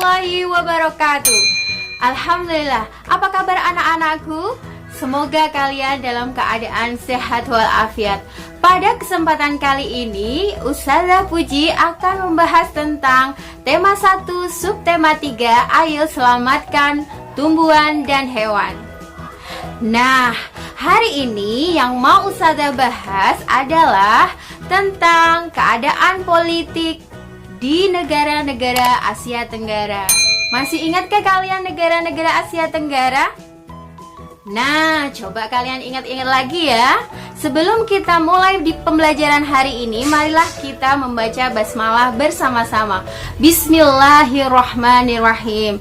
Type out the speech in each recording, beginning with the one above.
warahmatullahi wabarakatuh. Alhamdulillah, apa kabar anak-anakku? Semoga kalian dalam keadaan sehat walafiat. Pada kesempatan kali ini, Ustazah Puji akan membahas tentang tema 1, subtema 3, ayo selamatkan tumbuhan dan hewan. Nah, hari ini yang mau Ustazah bahas adalah tentang keadaan politik di negara-negara Asia Tenggara. Masih ingatkah kalian negara-negara Asia Tenggara? Nah, coba kalian ingat-ingat lagi ya. Sebelum kita mulai di pembelajaran hari ini, marilah kita membaca basmalah bersama-sama. Bismillahirrahmanirrahim.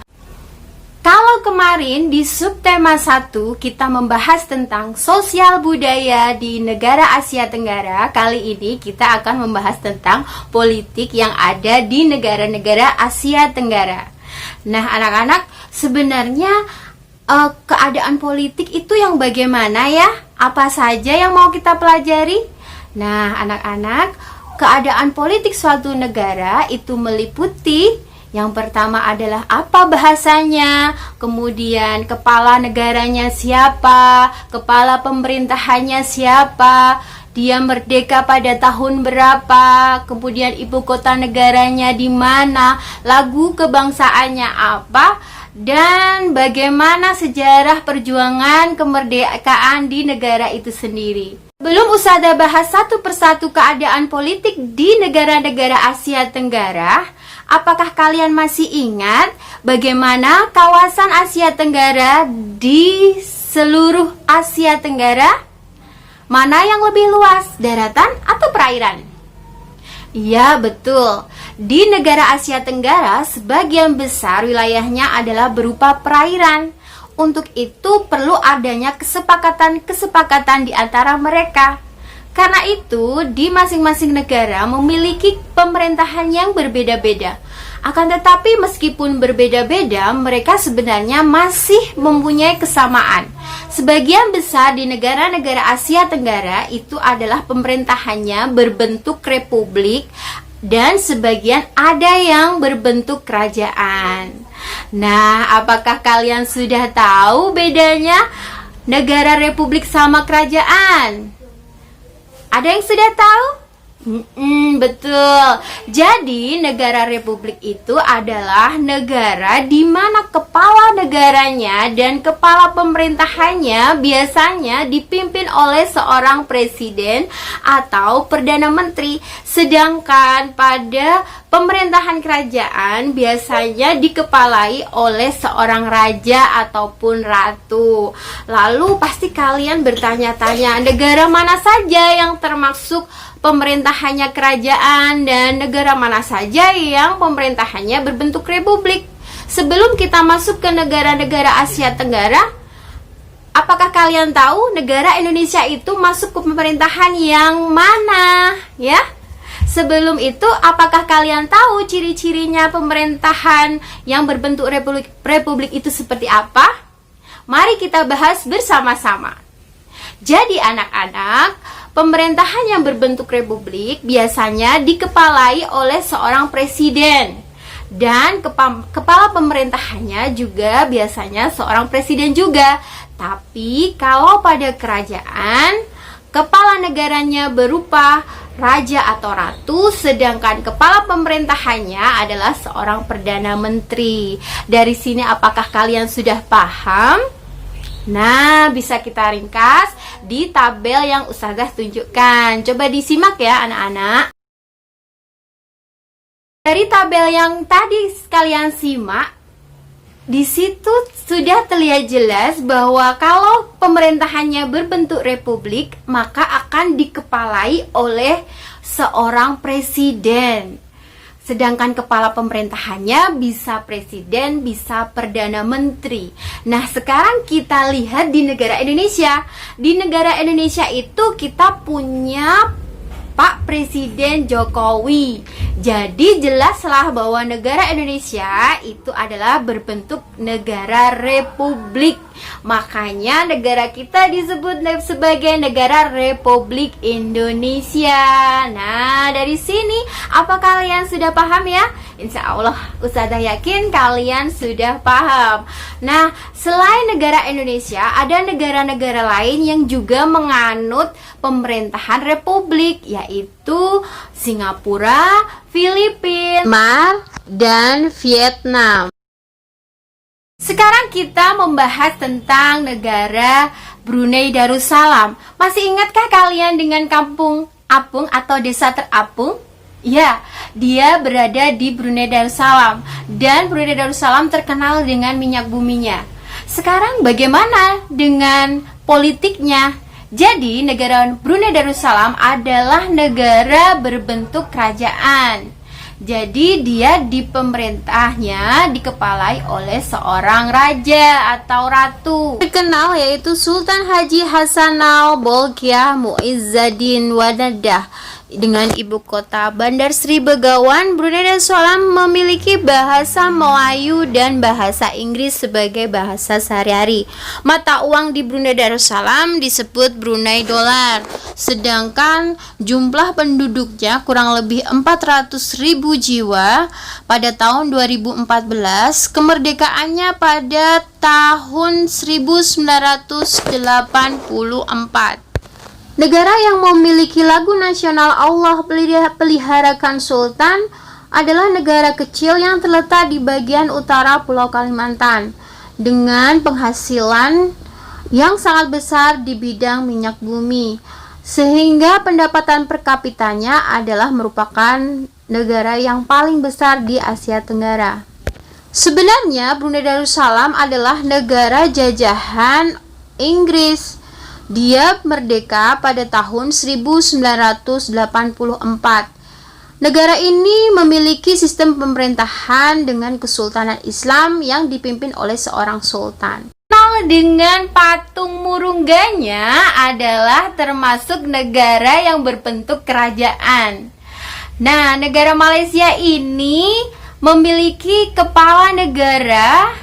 Kalau kemarin di subtema 1 kita membahas tentang sosial budaya di negara Asia Tenggara, kali ini kita akan membahas tentang politik yang ada di negara-negara Asia Tenggara. Nah, anak-anak, sebenarnya keadaan politik itu yang bagaimana ya? Apa saja yang mau kita pelajari? Nah, anak-anak, keadaan politik suatu negara itu meliputi yang pertama adalah apa bahasanya, kemudian kepala negaranya siapa, kepala pemerintahannya siapa, dia merdeka pada tahun berapa, kemudian ibu kota negaranya di mana, lagu kebangsaannya apa, dan bagaimana sejarah perjuangan kemerdekaan di negara itu sendiri. Belum Ustazah bahas satu persatu keadaan politik di negara-negara Asia Tenggara, apakah kalian masih ingat bagaimana kawasan Asia Tenggara di seluruh Asia Tenggara? Mana yang lebih luas, daratan atau perairan? Iya, betul. Di negara Asia Tenggara, sebagian besar wilayahnya adalah berupa perairan. Untuk itu perlu adanya kesepakatan-kesepakatan di antara mereka. Karena itu, di masing-masing negara memiliki pemerintahan yang berbeda-beda. Akan tetapi meskipun berbeda-beda, mereka sebenarnya masih mempunyai kesamaan. Sebagian besar di negara-negara Asia Tenggara itu adalah pemerintahannya berbentuk republik, dan sebagian ada yang berbentuk kerajaan. Nah, apakah kalian sudah tahu bedanya negara republik sama kerajaan? Ada yang sudah tahu? Betul. Jadi negara republik itu adalah negara di mana kepala negaranya dan kepala pemerintahannya biasanya dipimpin oleh seorang presiden atau perdana menteri. Sedangkan pada pemerintahan kerajaan biasanya dikepalai oleh seorang raja ataupun ratu. Lalu pasti kalian bertanya-tanya, negara mana saja yang termasuk pemerintahannya kerajaan dan negara mana saja yang pemerintahannya berbentuk republik? Sebelum kita masuk ke negara-negara Asia Tenggara, apakah kalian tahu negara Indonesia itu masuk ke pemerintahan yang mana? Ya? Sebelum itu, apakah kalian tahu ciri-cirinya pemerintahan yang berbentuk republik itu seperti apa? Mari kita bahas bersama-sama. Jadi anak-anak, pemerintahan yang berbentuk republik biasanya dikepalai oleh seorang presiden. Dan kepala pemerintahannya juga biasanya seorang presiden juga. Tapi kalau pada kerajaan, kepala negaranya berupa raja atau ratu, sedangkan kepala pemerintahannya adalah seorang perdana menteri. Dari sini apakah kalian sudah paham? Nah, bisa kita ringkas di tabel yang Ustazah tunjukkan. Coba disimak ya anak-anak. Dari tabel yang tadi kalian simak, di situ sudah terlihat jelas bahwa kalau pemerintahannya berbentuk republik, maka akan dikepalai oleh seorang presiden. Sedangkan kepala pemerintahannya bisa presiden, bisa perdana menteri. Nah, sekarang kita lihat di negara Indonesia. Di negara Indonesia itu kita punya Pak Presiden Jokowi. Jadi jelaslah bahwa negara Indonesia itu adalah berbentuk negara republik. Makanya negara kita disebut sebagai negara Republik Indonesia. Nah, dari sini apa kalian sudah paham ya? Insya Allah Ustazah yakin kalian sudah paham. Nah, selain negara Indonesia, ada negara-negara lain yang juga menganut pemerintahan republik, yaitu Singapura, Filipina, Myanmar, dan Vietnam. Sekarang kita membahas tentang negara Brunei Darussalam. Masih ingatkah kalian dengan kampung apung atau desa terapung? Ya, dia berada di Brunei Darussalam. Dan Brunei Darussalam terkenal dengan minyak buminya. Sekarang bagaimana dengan politiknya? Jadi negara Brunei Darussalam adalah negara berbentuk kerajaan. Jadi dia di pemerintahnya dikepalai oleh seorang raja atau ratu terkenal, yaitu Sultan Haji Hassanal Bolkiah Muizzaddin Wadadah. Dengan ibu kota Bandar Sri Begawan, Brunei Darussalam memiliki bahasa Melayu dan bahasa Inggris sebagai bahasa sehari-hari. Mata uang di Brunei Darussalam disebut Brunei Dollar. Sedangkan jumlah penduduknya kurang lebih 400.000 jiwa pada tahun 2014. Kemerdekaannya pada tahun 1984. Negara yang memiliki lagu nasional Allah Peliharakan Sultan adalah negara kecil yang terletak di bagian utara Pulau Kalimantan dengan penghasilan yang sangat besar di bidang minyak bumi, sehingga pendapatan per kapitanya adalah merupakan negara yang paling besar di Asia Tenggara. Sebenarnya Brunei Darussalam adalah negara jajahan Inggris. Dia merdeka pada tahun 1984. Negara ini memiliki sistem pemerintahan dengan kesultanan Islam yang dipimpin oleh seorang sultan. Dengan patung Murungganya adalah termasuk negara yang berbentuk kerajaan. Nah, negara Malaysia ini memiliki kepala negara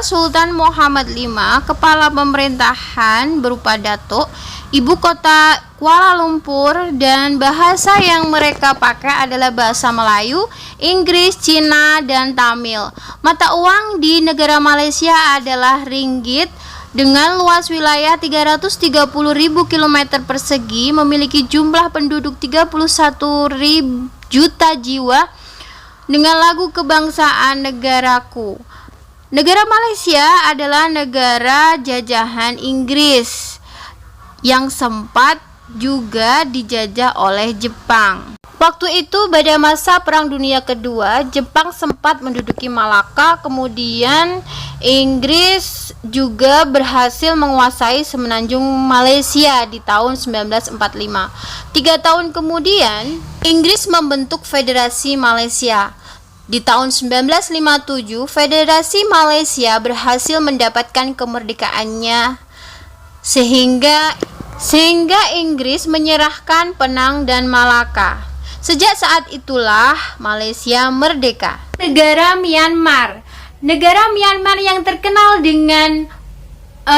Sultan Muhammad V, kepala pemerintahan berupa datuk, ibu kota Kuala Lumpur, dan bahasa yang mereka pakai adalah bahasa Melayu, Inggris, Cina, dan Tamil. Mata uang di negara Malaysia adalah ringgit dengan luas wilayah 330.000 km persegi, memiliki jumlah penduduk 31 juta jiwa dengan lagu kebangsaan negaraku. Negara Malaysia adalah negara jajahan Inggris yang sempat juga dijajah oleh Jepang. Waktu itu pada masa Perang Dunia Kedua, Jepang sempat menduduki Malaka, kemudian Inggris juga berhasil menguasai semenanjung Malaysia di tahun 1945. 3 tahun kemudian, Inggris membentuk Federasi Malaysia. Di tahun 1957, Federasi Malaysia berhasil mendapatkan kemerdekaannya sehingga Inggris menyerahkan Penang dan Malaka. Sejak saat itulah Malaysia merdeka. Negara Myanmar yang terkenal dengan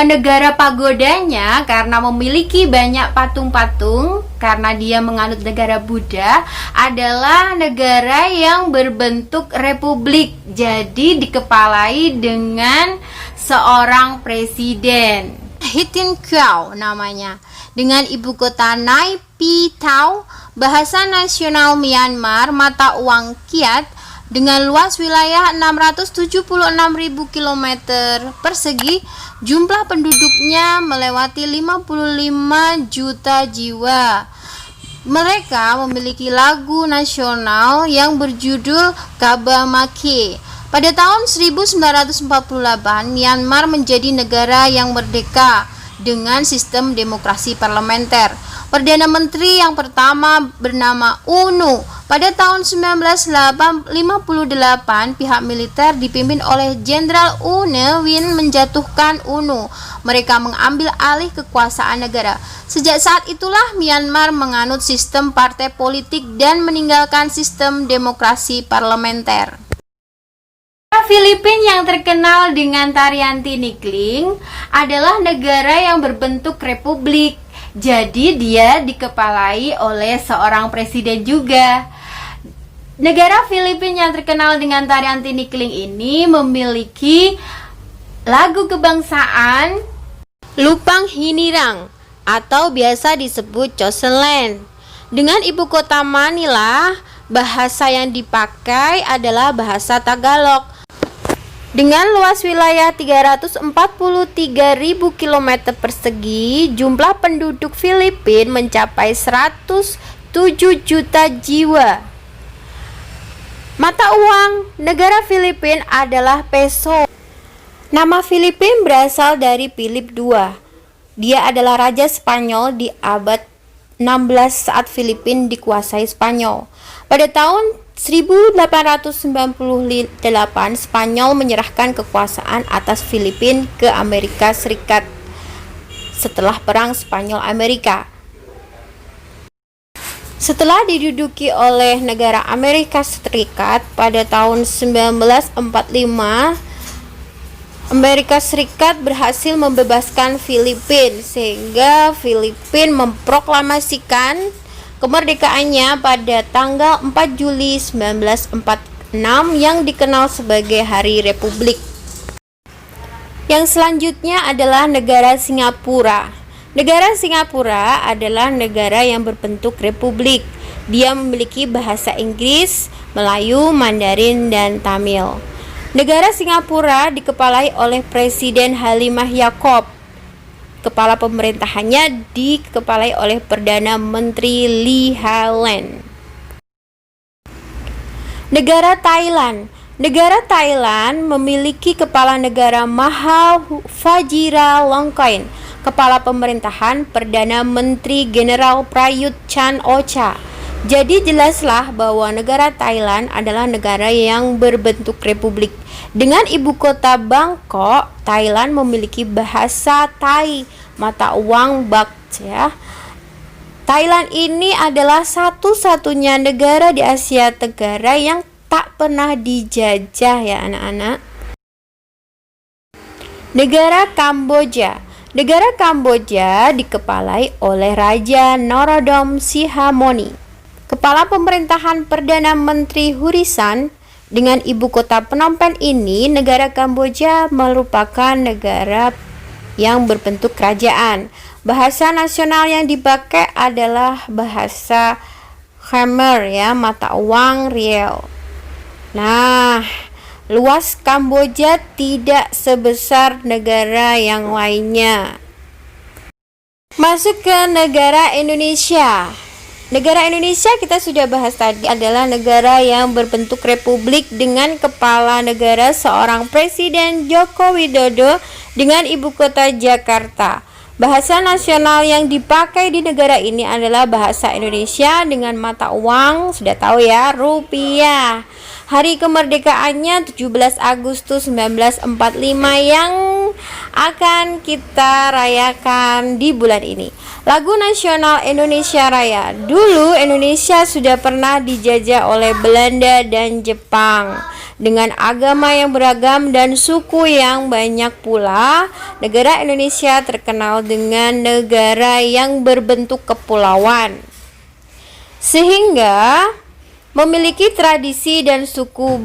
negara pagodanya karena memiliki banyak patung-patung, karena dia menganut negara Buddha, adalah negara yang berbentuk republik. Jadi dikepalai dengan seorang presiden, Hitin Kyaw namanya, dengan ibu kota Nay Pyi Taw. Bahasa nasional Myanmar mata uang Kyat dengan luas wilayah 676.000 km persegi. Jumlah penduduknya melewati 55 juta jiwa. Mereka memiliki lagu nasional yang berjudul Kaba Maki. Pada tahun 1948, Myanmar menjadi negara yang merdeka dengan sistem demokrasi parlementer. Perdana Menteri yang pertama bernama UNO. Pada tahun 1958, pihak militer dipimpin oleh Jenderal U Ne Win menjatuhkan UNO. Mereka mengambil alih kekuasaan negara. Sejak saat itulah Myanmar menganut sistem partai politik dan meninggalkan sistem demokrasi parlementer. Filipina yang terkenal dengan tarian tinikling adalah negara yang berbentuk republik. Jadi dia dikepalai oleh seorang presiden juga. Negara Filipina yang terkenal dengan tarian tinikling ini memiliki lagu kebangsaan Lupang Hinirang atau biasa disebut Chosenland. Dengan ibu kota Manila, bahasa yang dipakai adalah bahasa Tagalog. Dengan luas wilayah 343.000 km persegi, jumlah penduduk Filipina mencapai 107 juta jiwa. Mata uang negara Filipina adalah peso. Nama Filipina berasal dari Philip II. Dia adalah raja Spanyol di abad 16 saat Filipina dikuasai Spanyol. Pada tahun 1898, Spanyol menyerahkan kekuasaan atas Filipina ke Amerika Serikat setelah Perang Spanyol-Amerika. Setelah diduduki oleh negara Amerika Serikat pada tahun 1945, Amerika Serikat berhasil membebaskan Filipina sehingga Filipina memproklamasikan kemerdekaannya pada tanggal 4 Juli 1946 yang dikenal sebagai Hari Republik. Yang selanjutnya adalah negara Singapura. Negara Singapura adalah negara yang berbentuk republik. Dia memiliki bahasa Inggris, Melayu, Mandarin, dan Tamil. Negara Singapura dikepalai oleh Presiden Halimah Yacob. Kepala pemerintahannya dikepalai oleh Perdana Menteri Lee Hsien. Negara Thailand. Negara Thailand memiliki kepala negara Maha Vajiralongkorn, kepala pemerintahan Perdana Menteri General Prayut Chan-o-cha. Jadi jelaslah bahwa negara Thailand adalah negara yang berbentuk republik. Dengan ibu kota Bangkok, Thailand memiliki bahasa Thai, mata uang Baht ya. Thailand ini adalah satu-satunya negara di Asia Tenggara yang tak pernah dijajah ya anak-anak. Negara Kamboja. Negara Kamboja dikepalai oleh Raja Norodom Sihamoni. Kepala pemerintahan Perdana Menteri Hurisan. Dengan ibu kota Phnom Penh ini, negara Kamboja merupakan negara yang berbentuk kerajaan. Bahasa nasional yang dipakai adalah bahasa Khmer ya, mata uang riel. Nah, luas Kamboja tidak sebesar negara yang lainnya. Masuk ke negara Indonesia. Negara Indonesia kita sudah bahas tadi adalah negara yang berbentuk republik dengan kepala negara seorang Presiden Joko Widodo dengan ibu kota Jakarta. Bahasa nasional yang dipakai di negara ini adalah bahasa Indonesia dengan mata uang, sudah tahu ya, rupiah. Hari kemerdekaannya 17 Agustus 1945 yang akan kita rayakan di bulan ini. Lagu nasional Indonesia Raya. Dulu Indonesia sudah pernah dijajah oleh Belanda dan Jepang. Dengan agama yang beragam dan suku yang banyak pula, negara Indonesia terkenal dengan negara yang berbentuk kepulauan. Sehingga memiliki tradisi dan suku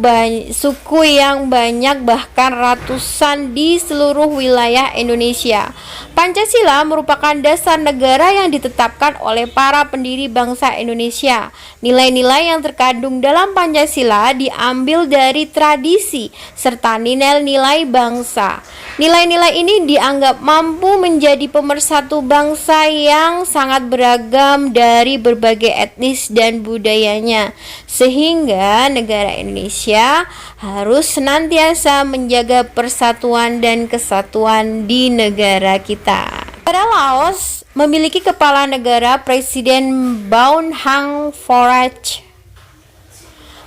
yang banyak, bahkan ratusan di seluruh wilayah Indonesia. Pancasila merupakan dasar negara yang ditetapkan oleh para pendiri bangsa Indonesia. Nilai-nilai yang terkandung dalam Pancasila diambil dari tradisi serta nilai-nilai bangsa. Nilai-nilai ini dianggap mampu menjadi pemersatu bangsa yang sangat beragam dari berbagai etnis dan budayanya. Sehingga negara Indonesia harus senantiasa menjaga persatuan dan kesatuan di negara kita. Negara Laos memiliki kepala negara Presiden Bouhang Forach.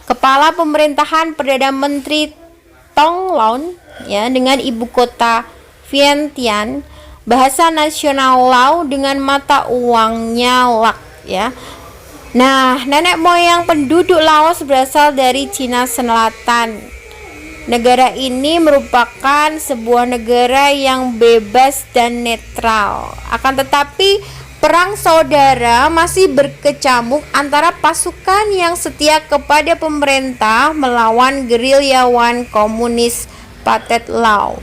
Kepala pemerintahan Perdana Menteri Tongloun ya, dengan ibu kota Vientiane. Bahasa nasional Laos dengan mata uangnya Lak ya. Nah, nenek moyang penduduk Laos berasal dari Cina Selatan. Negara ini merupakan sebuah negara yang bebas dan netral. Akan tetapi, perang saudara masih berkecamuk antara pasukan yang setia kepada pemerintah melawan gerilyawan komunis Pathet Lao.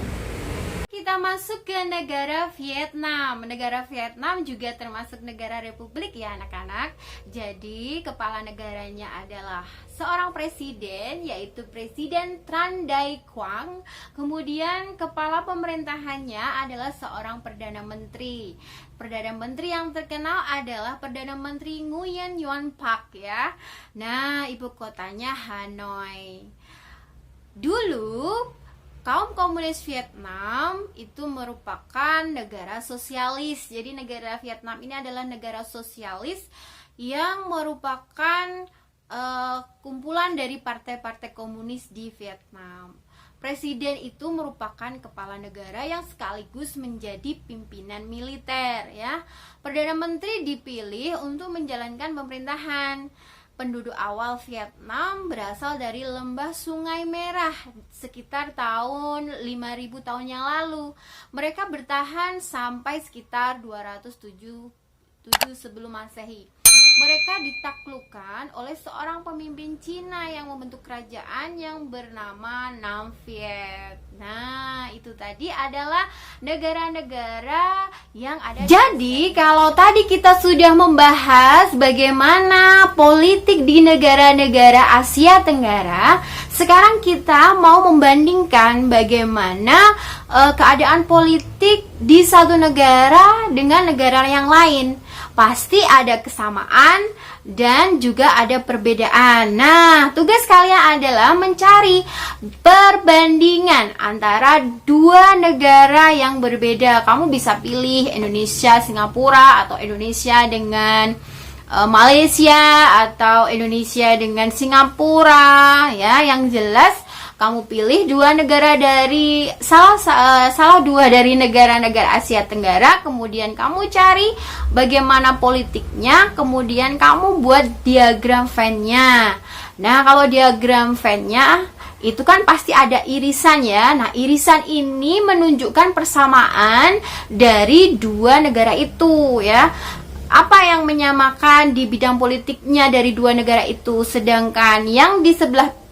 Kita masuk ke negara Vietnam. Negara Vietnam juga termasuk negara republik ya anak-anak. Jadi kepala negaranya adalah seorang presiden, yaitu Presiden Tran Dai Quang. Kemudian kepala pemerintahannya adalah seorang Perdana Menteri. Perdana Menteri yang terkenal adalah Perdana Menteri Nguyen Yuan Pak ya. Nah, ibu kotanya Hanoi. Dulu kaum komunis Vietnam itu merupakan negara sosialis. Jadi negara Vietnam ini adalah negara sosialis yang merupakan kumpulan dari partai-partai komunis di Vietnam. Presiden itu merupakan kepala negara yang sekaligus menjadi pimpinan militer ya. Perdana Menteri dipilih untuk menjalankan pemerintahan. Penduduk awal Vietnam berasal dari lembah Sungai Merah sekitar tahun 5000 tahun yang lalu. Mereka bertahan sampai sekitar 207 sebelum Masehi. Mereka ditaklukkan oleh seorang pemimpin Cina yang membentuk kerajaan yang bernama Nam Viet. Nah, itu tadi adalah negara-negara yang ada. Jadi, kalau tadi kita sudah membahas bagaimana politik di negara-negara Asia Tenggara, sekarang kita mau membandingkan bagaimana keadaan politik di satu negara dengan negara yang lain. Pasti ada kesamaan dan juga ada perbedaan. Nah, tugas kalian adalah mencari perbandingan antara dua negara yang berbeda. Kamu bisa pilih Indonesia, Singapura, atau Indonesia dengan Malaysia, atau Indonesia dengan Singapura. Ya, yang jelas kamu pilih dua negara dari salah dua dari negara-negara Asia Tenggara, kemudian kamu cari bagaimana politiknya, kemudian kamu buat diagram Venn-nya. Nah, kalau diagram Venn-nya itu kan pasti ada irisan ya. Nah, irisan ini menunjukkan persamaan dari dua negara itu ya. Apa yang menyamakan di bidang politiknya dari dua negara itu, sedangkan yang di sebelah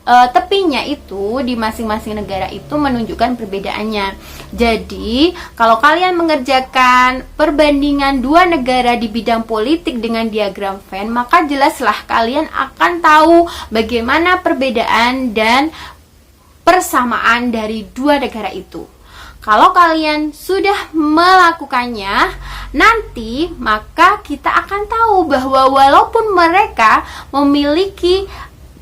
tepinya itu di masing-masing negara itu menunjukkan perbedaannya. Jadi, kalau kalian mengerjakan perbandingan dua negara di bidang politik dengan diagram Venn, maka jelaslah kalian akan tahu bagaimana perbedaan dan persamaan dari dua negara itu. Kalau kalian sudah melakukannya, nanti maka kita akan tahu bahwa walaupun mereka memiliki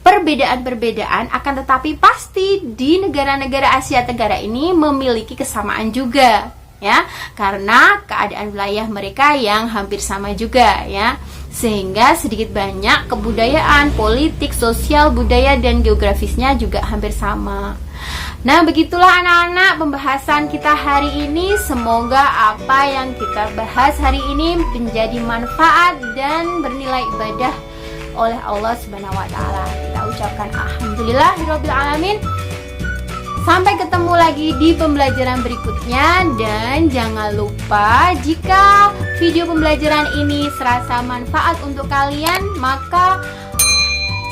perbedaan-perbedaan, akan tetapi pasti di negara-negara Asia Tenggara ini memiliki kesamaan juga ya, karena keadaan wilayah mereka yang hampir sama juga ya, sehingga sedikit banyak kebudayaan, politik, sosial, budaya, dan geografisnya juga hampir sama. Nah, begitulah anak-anak pembahasan kita hari ini. Semoga apa yang kita bahas hari ini menjadi manfaat dan bernilai ibadah oleh Allah Subhanahu wa taala. Kita ucapkan alhamdulillahirabbil alamin. Sampai ketemu lagi di pembelajaran berikutnya, dan jangan lupa jika video pembelajaran ini serasa manfaat untuk kalian, maka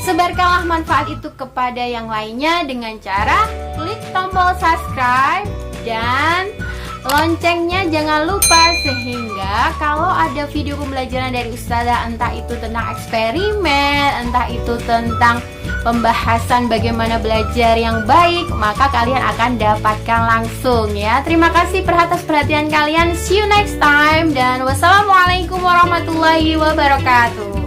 sebarkanlah manfaat itu kepada yang lainnya dengan cara klik tombol subscribe dan loncengnya jangan lupa, sehingga kalau ada video pembelajaran dari Ustazah, entah itu tentang eksperimen, entah itu tentang pembahasan bagaimana belajar yang baik, maka kalian akan dapatkan langsung ya. Terima kasih atas perhatian kalian. See you next time, dan wassalamualaikum warahmatullahi wabarakatuh.